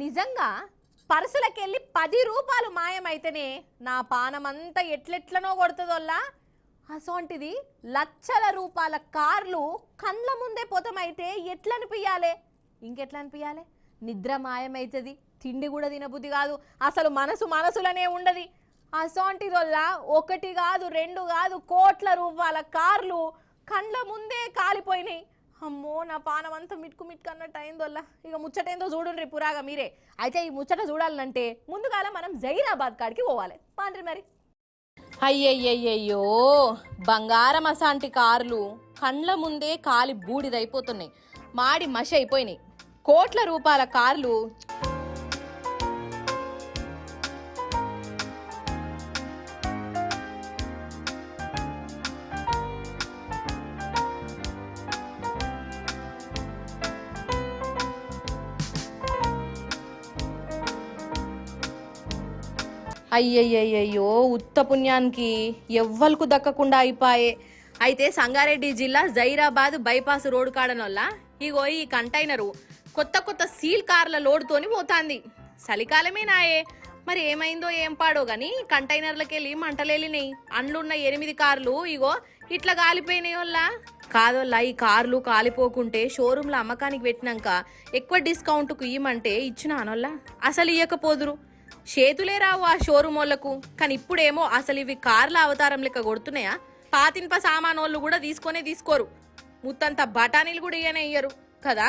నిజంగా పర్సులకెళ్ళి 10 రూపాయలు మాయమైతేనే నా పానమంతా ఎట్లెట్లనో కొడుతుందోల్లా. అసోంటిది లక్షల రూపాయల కార్లు కండ్ల ముందే పోతమైతే ఎట్లా అనిపించాలి? ఇంకెట్లా అనిపించాలి? నిద్ర మాయమైతుంది, తిండి కూడా తినబుద్ధి కాదు, అసలు మనసులనే ఉండదు. అసోంటిదోల్లా ఒకటి కాదు రెండు కాదు కోట్ల రూపాయల కార్లు కండ్ల ముందే కాలిపోయినాయి. అమ్మో నా పానం అంతా మిట్కు అన్నట్టు అయిందోల్లా. ఇక ముచ్చటేందో చూడుండ్రి పురాగా మీరే. అయితే ఈ ముచ్చట చూడాలంటే ముందుగాల మనం జైరాబాద్ కాడికి పోవాలి. పాండ్రి మరి. అయ్యయ్యయ్యో, బంగారం అసాంటి కార్లు కండ్ల ముందే కాలి బూడిదైపోతున్నాయి, మాడి మషి అయిపోయినాయి. కోట్ల రూపాయల కార్లు అయ్యయ్యయ్యో, ఉత్త పుణ్యానికి ఎవ్వలకు దక్కకుండా అయిపోయే. అయితే సంగారెడ్డి జిల్లా జైరాబాద్ బైపాస్ రోడ్ కాడనొల్ల ఇగో ఈ కంటైనరు కొత్త సీల్ కార్ల లోడుతోని పోతాంది. చలికాలమే నాయే, మరి ఏమైందో ఏం పాడో గాని కంటైనర్లకెళ్ళి మంటలేలినాయి. అండ్లున్న 8 కార్లు ఇగో ఇట్లా కాలిపోయినాయి వల్ల. కాదోల్లా, ఈ కార్లు కాలిపోకుంటే షోరూంలో అమ్మకానికి పెట్టినాక ఎక్కువ డిస్కౌంట్కు ఇయ్యమంటే ఇచ్చిన అనొల్లా. అసలు ఇయ్యకపోదురు, చేతులే రావు ఆ షోరూమ్ వాళ్ళకు. కానీ ఇప్పుడేమో అసలు ఇవి కార్ల అవతారం లెక్క కొడుతున్నాయా? పాతిన్ప సామానోళ్ళు కూడా తీసుకోరు, ముత్తంత బఠానీలు కూడా ఇయ్యనే ఇయ్యరు కదా.